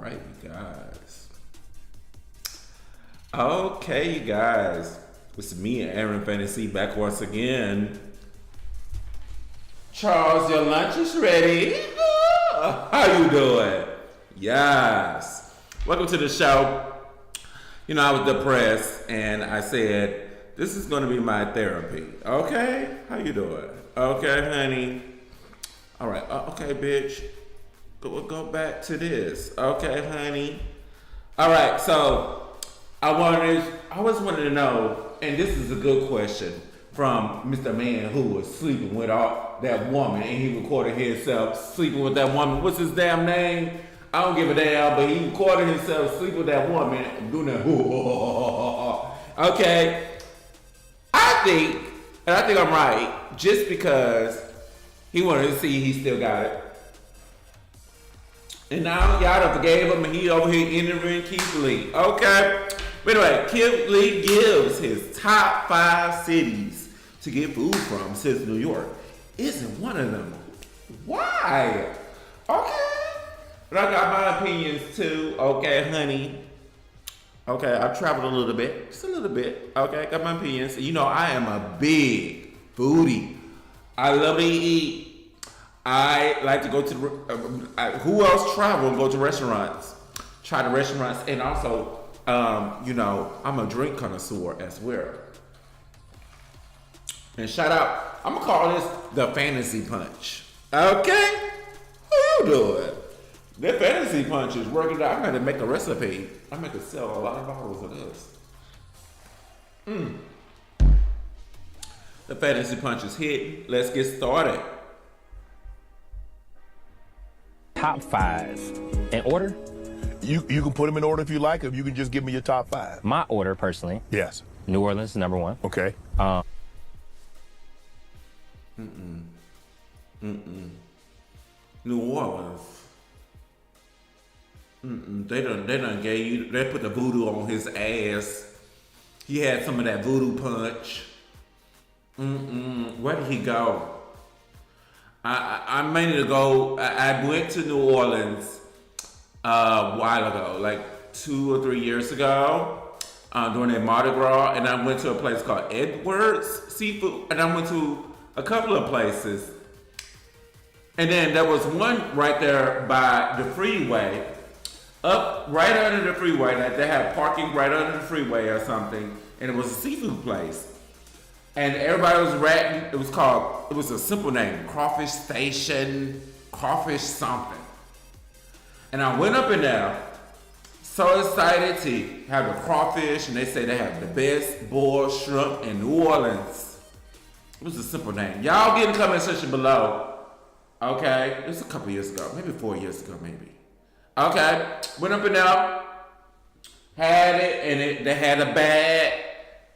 right, you guys. Okay, you guys. It's me and Aaron Fantazii back once again. Charles, your lunch is ready. How you doing? Yes. Welcome to the show. You know, I was depressed and I said, this is going to be my therapy. Okay? How you doing? Okay, honey. All right. Okay, bitch. Go back to this. Okay, honey. All right. So I always wanted to know, and this is a good question from Mr. Man who was sleeping with that woman, and he recorded himself sleeping with that woman. What's his damn name? I don't give a damn, but he recorded himself sleeping with that woman doing that. Okay. I think I'm right, just because he wanted to see he still got it. And now y'all done forgave him and he over here interviewing Keith Lee. Okay. But anyway, Keith Lee gives his top 5 cities to get food from since New York isn't one of them. Why? Okay. But I got my opinions too. Okay, honey. Okay, I've traveled a little bit. Just a little bit. Okay, got my opinions. You know, I am a big foodie. I love to eat. I like to go to who else travel and go to restaurants, try the restaurants, and also, you know, I'm a drink connoisseur as well. And shout out, I'm gonna call this the Fantasy Punch. Okay, how you doing? The Fantasy Punch is working out. I'm gonna make a recipe. I'm gonna sell a lot of bottles of this. The Fantasy Punch is hitting. Let's get started. Top 5 in order. You can put them in order if you like, or you can just give me your top 5. My order, personally. Yes. New Orleans is number 1. Okay. New Orleans. They done gave you. They put the voodoo on his ass. He had some of that voodoo punch. Where did he go? I meant to go. I went to New Orleans a while ago, like 2 or 3 years ago, during a Mardi Gras, and I went to a place called Edwards Seafood, and I went to a couple of places, and then there was one right there by the freeway, up right under the freeway. Like they had parking right under the freeway or something, and it was a seafood place. And everybody was ratting. It was a simple name, Crawfish Station, Crawfish something. And I went up in there, so excited to have the crawfish, and they say they have the best boiled shrimp in New Orleans. It was a simple name. Y'all get in the comment section below. Okay, it was a couple years ago, maybe 4 years ago, maybe. Okay, went up in there, had it, and they had a bag,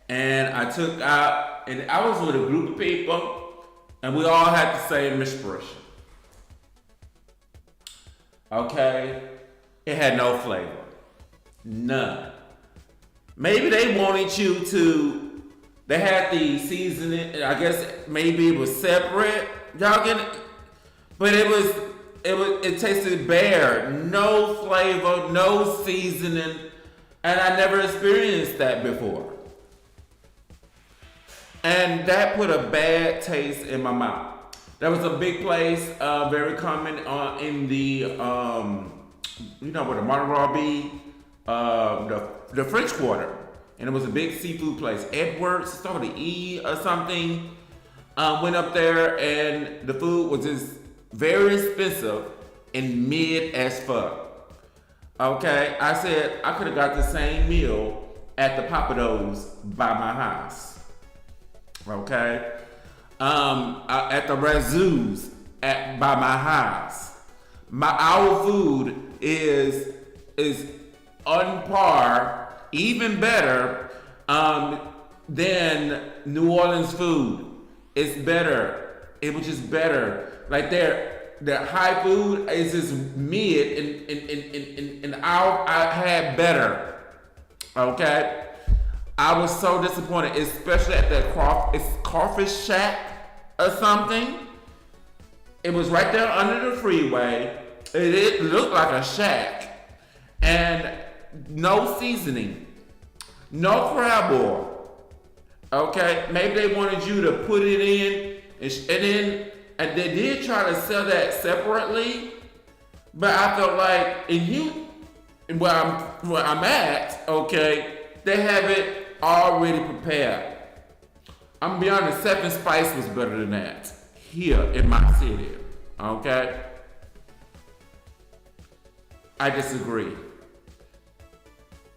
and I took out. And I was with a group of people, and we all had the same expression. Okay? It had no flavor. None. Maybe they wanted you to, they had the seasoning, I guess maybe it was separate. Y'all get it? But it tasted bare. No flavor, no seasoning, and I never experienced that before. And that put a bad taste in my mouth. That was a big place, very common in the, you know where the Mardi Gras be, the French Quarter. And it was a big seafood place. Edwards, started with an E or something. Went up there and the food was just very expensive and mid as fuck. Okay, I said I could have got the same meal at the Papados by my house. Okay, at the Razoo's by my house. Our food is on par, even better than New Orleans food. It's better. It was just better. Like their high food is just mid, and I had better. Okay. I was so disappointed, especially at that Crawfish Shack or something. It was right there under the freeway. It looked like a shack. and no seasoning, no crab oil. Okay, maybe they wanted you to put it in, and they did try to sell that separately, but I felt like where I'm at, okay, they have it already prepared. I'm gonna be honest, Seven Spice was better than that here in my city, okay? I disagree.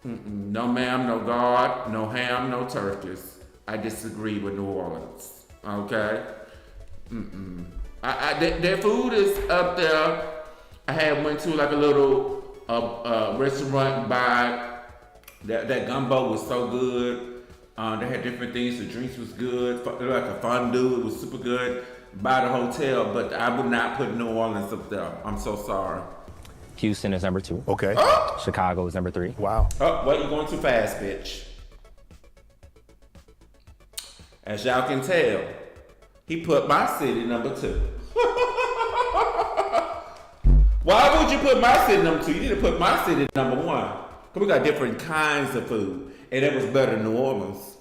No ma'am, no God, no ham, no turkeys. I disagree with New Orleans, okay? Their food is up there. I went to like a little restaurant by that gumbo was so good. They had different things. The drinks was good. Like a fondue, it was super good. By the hotel, but I would not put New Orleans up there. I'm so sorry. Houston is number 2. Okay. Chicago is number 3. Wow. Oh, well, you're going too fast, bitch. As y'all can tell, he put my city number 2. Why would you put my city number 2? You need to put my city number 1. Because we got different kinds of food. And it was better than New Orleans.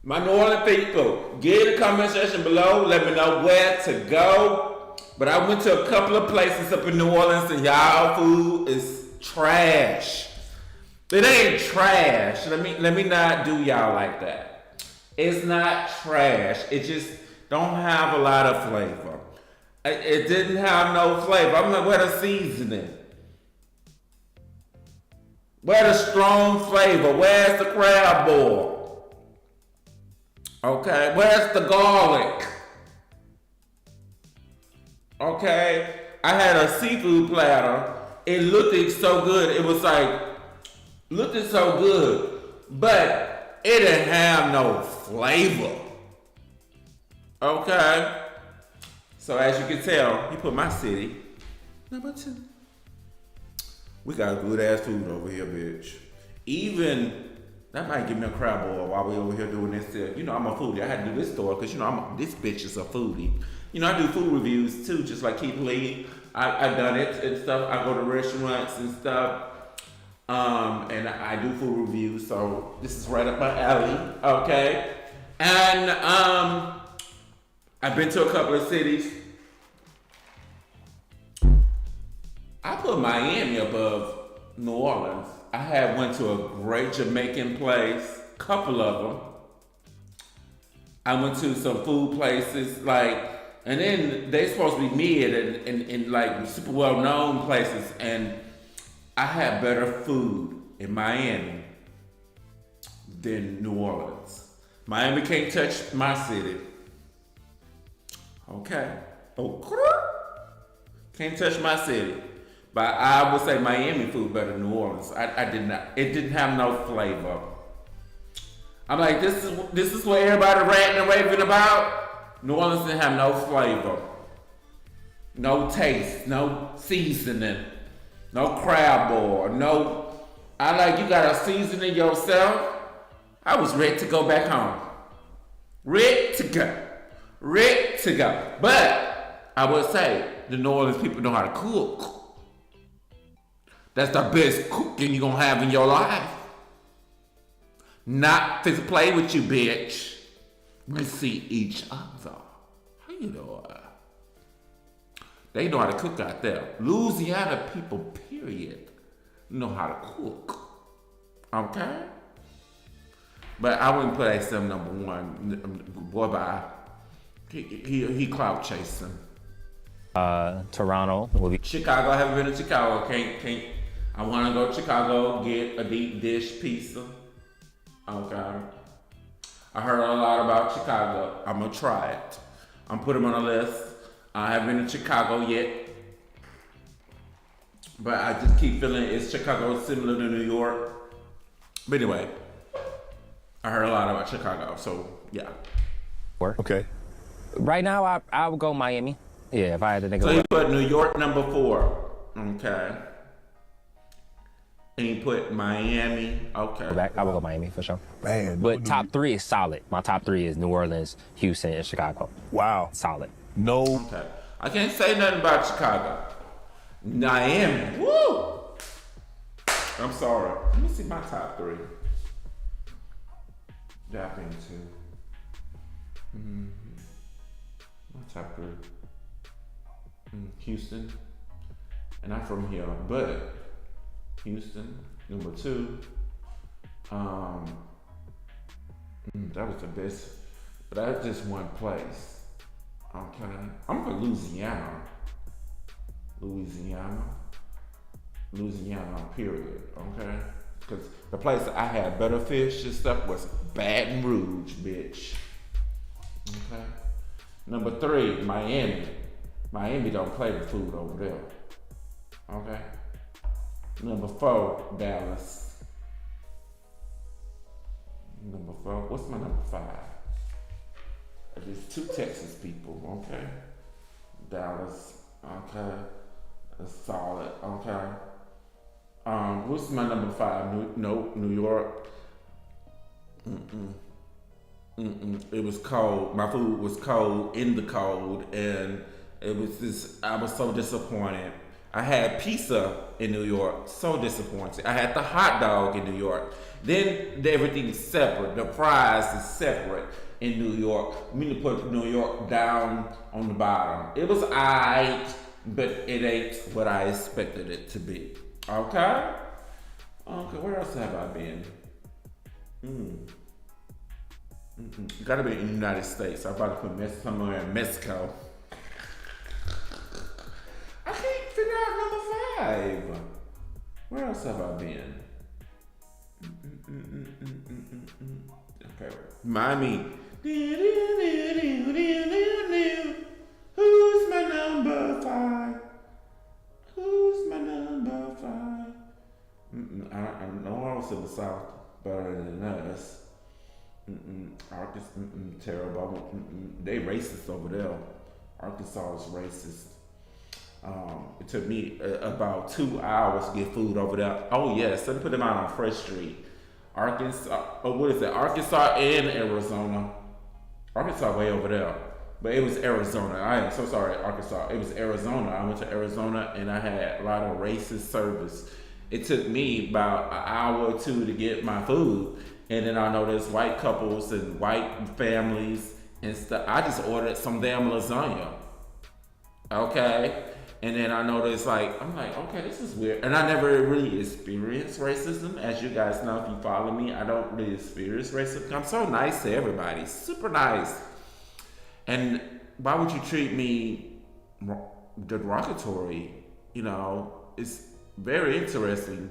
My New Orleans people, get in the comment section below. Let me know where to go. But I went to a couple of places up in New Orleans and y'all food is trash. It ain't trash. Let me not do y'all like that. It's not trash. It just don't have a lot of flavor. It didn't have no flavor. I'm like, where the seasoning? Where the strong flavor? Where's the crab boil? Okay, where's the garlic? Okay, I had a seafood platter. It looked so good. It was like, looked so good, but it didn't have no flavor. Okay, so as you can tell, he put my city number 2. We got good ass food over here, bitch. Even that might give me a crab boil while we over here doing this. You know, I'm a foodie. I had to do this store because you know this bitch is a foodie. You know, I do food reviews too, just like Keith Lee. I've done it and stuff. I go to restaurants and stuff, and I do food reviews. So this is right up my alley, okay? And I've been to a couple of cities. I put Miami above New Orleans. I went to a great Jamaican place, couple of them. I went to some food places and then they supposed to be mid and like super well known places, and I had better food in Miami than New Orleans. Miami can't touch my city. Okay. Can't touch my city. But I would say Miami food better than New Orleans. I did not. It didn't have no flavor. I'm like, this is what everybody ranting and raving about. New Orleans didn't have no flavor, no taste, no seasoning, no crab boil, no. I like, you gotta season it yourself. I was ready to go back home. Ready to go. But I would say the New Orleans people know how to cook. That's the best cooking you're gonna have in your life. Not to play with you, bitch. We see each other. How you doing? They know how to cook out there. Louisiana people, period, know how to cook. Okay? But I wouldn't put ASM number 1. Boy, bye. He clout chasing. Toronto will be Chicago. I haven't been to Chicago. Can't. I want to go to Chicago, get a deep dish pizza. Okay. I heard a lot about Chicago. I'm gonna try it. I'm putting them on a list. I haven't been to Chicago yet, but I just keep feeling is Chicago similar to New York. But anyway, I heard a lot about Chicago, so yeah. Okay. Right now, I would go Miami. Yeah, if I had to think So of you put New York number 4, okay, and you put Miami, okay. back, I would go Miami for sure. Man. But top 3 is solid. My top 3 is New Orleans, Houston, and Chicago. Wow. Solid. No. Okay. I can't say nothing about Chicago. Miami. Woo! I'm sorry. Let me see my top 3. That I've been to. My top 3. Houston. And I'm from here, but Houston. Number 2. That was the best. But that's just one place. Okay. I'm from Louisiana. Louisiana, period. Okay? Because the place that I had better fish and stuff was Baton Rouge, bitch. Okay? Number 3, Miami. Miami don't play the food over there. Okay? Number 4, Dallas. Number 4, what's my number 5? There's 2 Texas people, okay? Dallas, okay? That's solid, okay? What's my number 5? New York. It was cold. My food was cold in the cold, and it was just, I was so disappointed. I had pizza in New York, so disappointed. I had the hot dog in New York. Then everything's separate. The fries is separate in New York. We need to put New York down on the bottom. It was aight, but it ain't what I expected it to be. Okay? Okay, where else have I been? Gotta be in the United States. I'm about to put somewhere in Mexico. I can't figure out number 5. Where else have I been? Okay, Miami. Who's my number 5? Who's my number 5? I know I was in the South better than us. Arkansas, terrible. They racist over there. Arkansas is racist. It took me about 2 hours to get food over there. Oh yes, let me put them out on Fresh Street. Arkansas, what is it? Arkansas and Arizona. Arkansas way over there. But it was Arizona. I am so sorry, Arkansas. It was Arizona. I went to Arizona and I had a lot of racist service. It took me about an hour or 2 to get my food. And then I noticed white couples and white families and stuff. I just ordered some damn lasagna. Okay? And then I noticed, I'm like, okay, this is weird. And I never really experienced racism. As you guys know, if you follow me, I don't really experience racism. I'm so nice to everybody. Super nice. And why would you treat me derogatory? You know, it's very interesting.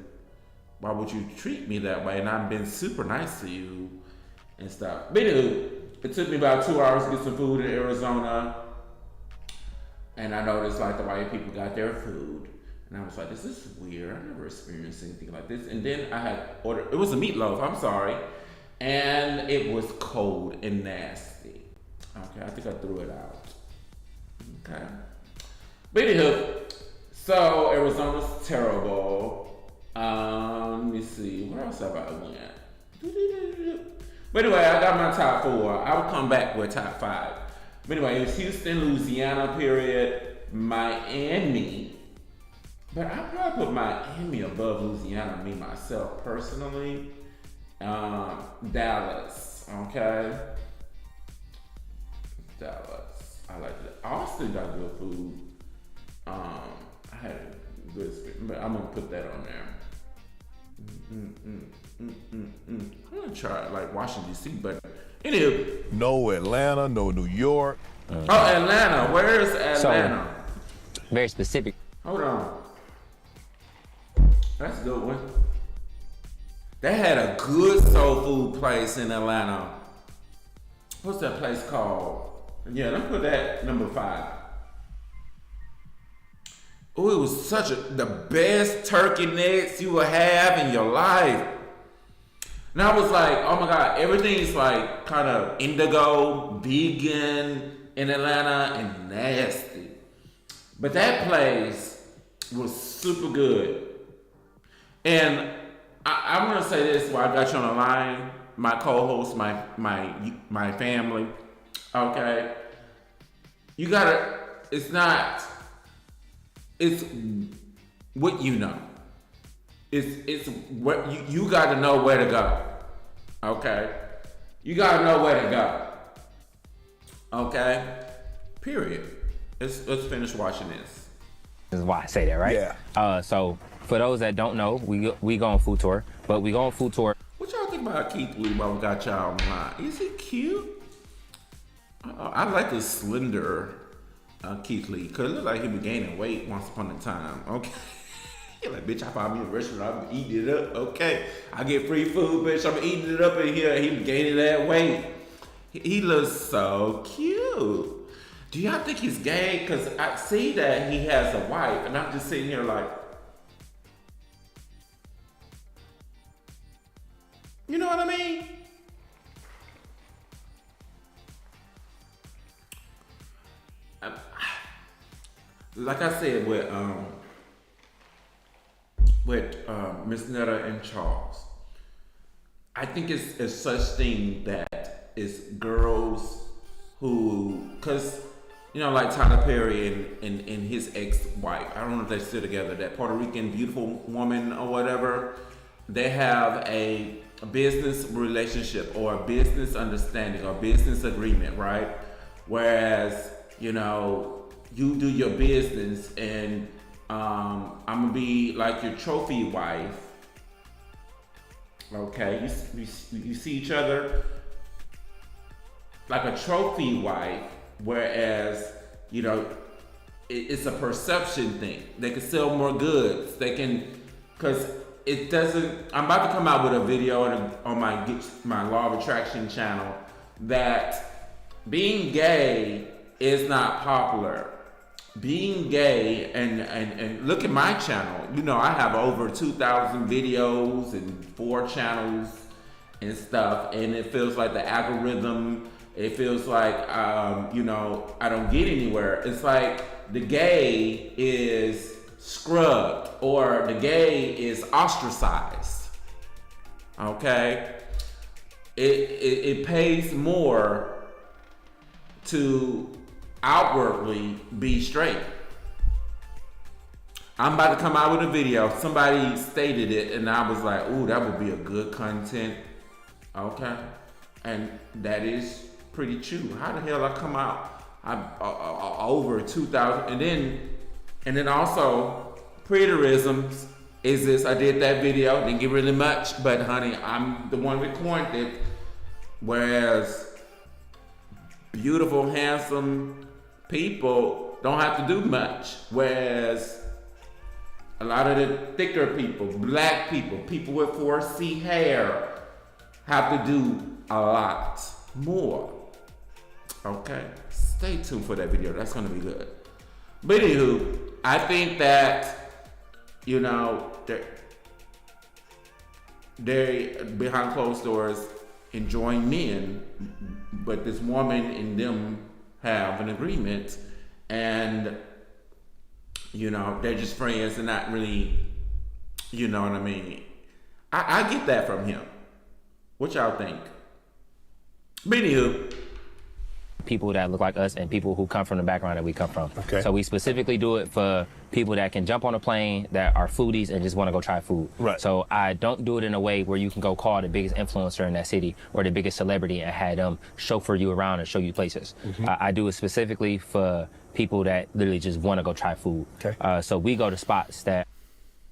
Why would you treat me that way? And I've been super nice to you and stuff. But anyway, it took me about 2 hours to get some food in Arizona. And I noticed the white people got their food. And I was like, this is weird. I never experienced anything like this. And then I had ordered, it was a meatloaf, I'm sorry. And it was cold and nasty. Okay, I think I threw it out. Okay. But anywho, so Arizona's terrible. Let me see, where else have I went? But anyway, I got my top 4. I will come back with top 5. But anyway, it was Houston, Louisiana, period, Miami. But I probably put Miami above Louisiana, me, myself, personally. Dallas, okay? Dallas, I like it. Austin got good food. I had good experience, but I'm gonna put that on there. I'm gonna try Washington D.C., but anywho. No Atlanta, no New York. Oh, Atlanta. Where is Atlanta? So, very specific. Hold on. That's a good one. They had a good soul food place in Atlanta. What's that place called? Yeah, let's put that number 5. Oh, it was the best turkey necks you will have in your life. And I was like, oh my God, everything's kind of indigo, vegan in Atlanta, and nasty. But that place was super good. And I'm gonna say this while I got you on the line, my co-host, my family, okay? You gotta, it's not it's what you know. It's what you got to know where to go. Okay, you got to know where to go. Okay, period. Let's finish watching this. This is why I say that, right? Yeah. So for those that don't know, we go on food tour, but we go on food tour. What y'all think about Keith Lee while we got y'all online? Is he cute? I like the slender Keith Lee, because it looked like he was gaining weight once upon a time. Okay. You're like, bitch, I found me a restaurant, I'm eating it up. Okay. I get free food, bitch, I'm eating it up in here. He was gaining that weight. He looks so cute. Do y'all think he's gay? Because I see that he has a wife, and I'm just sitting here like, you know what I mean? Like I said with Miss Netta and Charles, I think it's such thing that it's girls who, cause you know, like Tyler Perry and his ex-wife, I don't know if they're still together, that Puerto Rican beautiful woman or whatever, they have a business relationship or a business understanding or business agreement, right? Whereas, you know, you do your business and I'm gonna be like your trophy wife. Okay, you see each other like a trophy wife, whereas, you know, it's a perception thing. They can sell more goods. They can, because it doesn't. I'm about to come out with a video on my Law of Attraction channel that being gay is not popular. Being gay, and look at my channel. You know, I have over 2,000 videos and 4 channels and stuff, and it feels like the algorithm. It feels like, you know, I don't get anywhere. It's like the gay is scrubbed or the gay is ostracized. Okay? It pays more to outwardly be straight. I'm about to come out with a video. Somebody stated it and I was like, ooh, that would be a good content. Okay? And that is pretty true. How the hell I come out over 2,000, and then also preterisms is this. I did that video, didn't get really much, but honey, I'm the one recording it. Whereas beautiful, handsome people don't have to do much. Whereas a lot of the thicker people, black people, people with 4C hair have to do a lot more. Okay, stay tuned for that video. That's gonna be good. But anywho, I think that, you know, they're behind closed doors enjoying men, but this woman and them have an agreement, and you know, they're just friends and not really, you know what I mean? I get that from him. What y'all think? But anywho, people that look like us and people who come from the background that we come from. Okay. So we specifically do it for people that can jump on a plane, that are foodies and just want to go try food. Right. So I don't do it in a way where you can go call the biggest influencer in that city or the biggest celebrity and have them chauffeur you around and show you places. I do it specifically for people that literally just want to go try food. Okay. So we go to spots that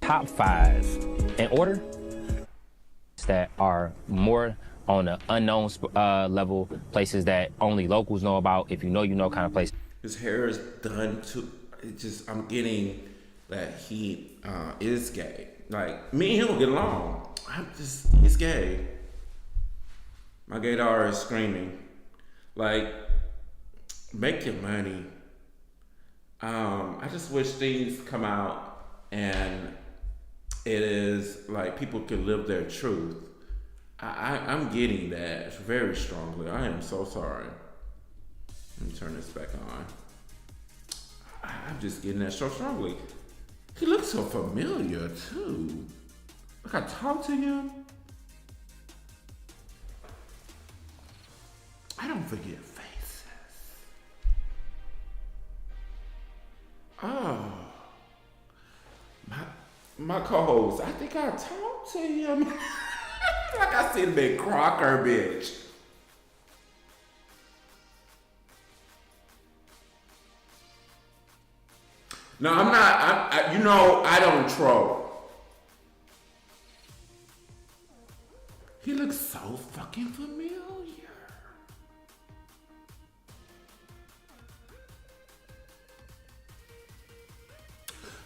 top 5 in order that are more on the unknown level, places that only locals know about. If you know, you know kind of place. His hair is done too. It just, I'm getting that he is gay. Like, me and him will get along. He's gay. My gaydar is screaming. Like, make your money. I just wish things come out and it is like people can live their truth. I'm getting that very strongly. I am so sorry. Let me turn this back on. I'm just getting that so strongly. He looks so familiar too. Like I talked to him. I don't forget faces. Oh. my co-host, I think I talked to him. Like I see the big Crocker bitch. No, I'm not. You know, I don't troll. He looks so fucking familiar.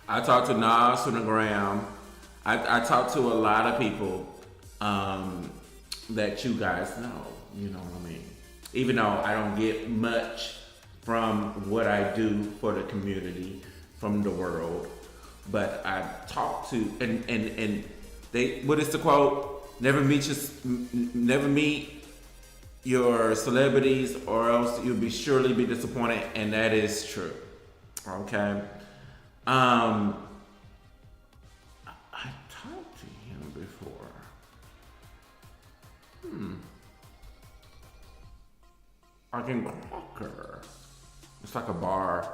I talked to Nas on the gram. I talked to a lot of people that you guys know. You know what I mean? Even though I don't get much from what I do for the community, from the world, but I talked to and they, what is the quote? Never meet your celebrities, or else you'll surely be disappointed, and that is true. Okay. I talked to him before. I can Crocker. It's like a bar.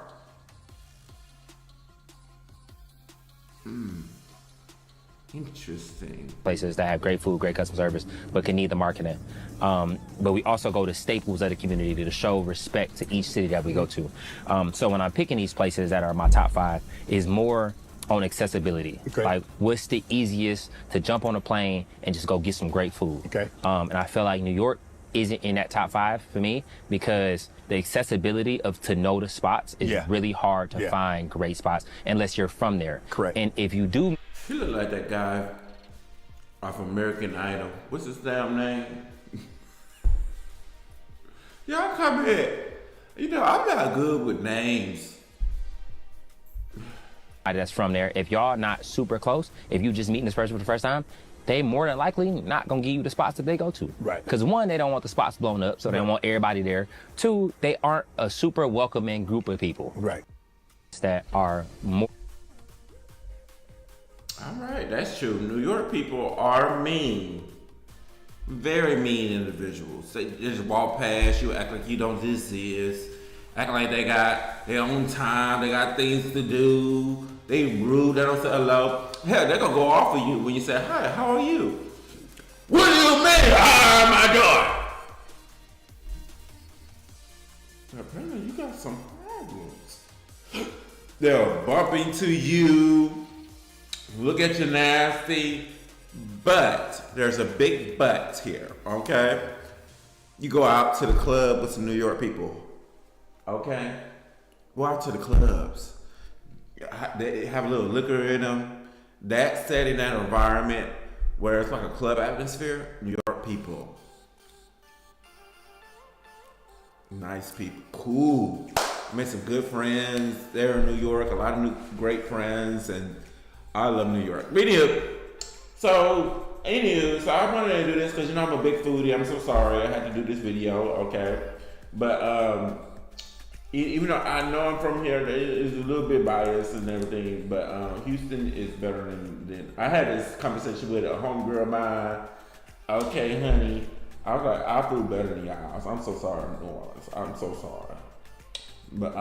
Interesting. Places that have great food, great customer service, but can need the marketing. But we also go to staples of the community to show respect to each city that we go to. So when I'm picking these places that are my top 5, is more on accessibility. Okay. Like, what's the easiest to jump on a plane and just go get some great food? Okay. And I feel like New York isn't in that top 5 for me, because the accessibility of to know the spots is really hard to find great spots unless you're from there. Correct. And if you do, You look like that guy off American Idol. What's his damn name? Y'all come here. You know, I'm not good with names. that's from there, if y'all not super close, if you just meeting this person for the first time, they more than likely not gonna give you the spots that they go to. Right. Because 1, they don't want the spots blown up, so they don't want everybody there. 2, they aren't a super welcoming group of people. Right. That are more. All right, that's true. New York people are mean. Very mean individuals. They just walk past you, act like you don't exist, act like they got their own time, they got things to do, they rude, they don't say hello. Hell, they're gonna go off of you when you say, hi, how are you? What do you mean, hi, my daughter? Apparently you got some problems. They'll bump into you, look at you nasty, but there's a big but here, okay? You go out to the club with some New York people, okay? Go out to the clubs. They have a little liquor in them. That setting, that environment where it's like a club atmosphere, New York people. Nice people, cool. Made some good friends there in New York, a lot of new great friends, and I love New York. So I wanted to do this because, you know, I'm a big foodie. I'm so sorry I had to do this video, okay? But even though I know I'm from here, it's a little bit biased and everything, but Houston is better than I had this conversation with a homegirl of mine. Okay, honey, I was like, our food better than y'all's. I'm so sorry, New Orleans. I'm so sorry. But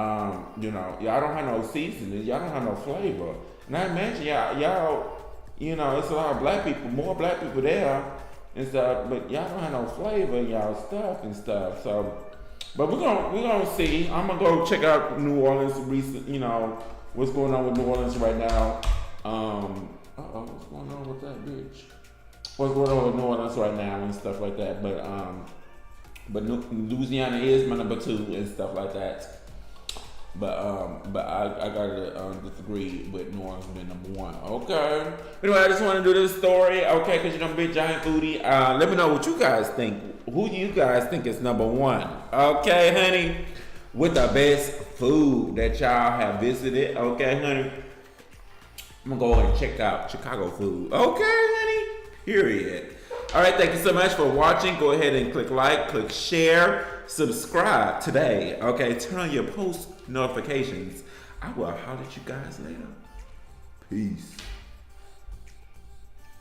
you know, y'all don't have no seasoning, y'all don't have no flavor. Not imagine y'all, you know, it's a lot of black people, more black people there and stuff, but y'all don't have no flavor in y'all stuff and stuff. So, but we're gonna see. I'm gonna go check out New Orleans recent, you know, what's going on with New Orleans right now. What's going on with that bitch? What's going on with New Orleans right now and stuff like that. But Louisiana is my number 2 and stuff like that. But I gotta disagree with New Orleans being number 1. Okay. Anyway, I just want to do this story, okay? Because, you know, I'm a big giant foodie. Let me know what you guys think. Who you guys think is number 1? Okay, honey. With the best food that y'all have visited, okay, honey. I'm gonna go ahead and check out Chicago food. Okay, honey. Period. All right, thank you so much for watching. Go ahead and click like, click share, subscribe today. Okay, turn on your post notifications. I will holler at you guys later. Peace.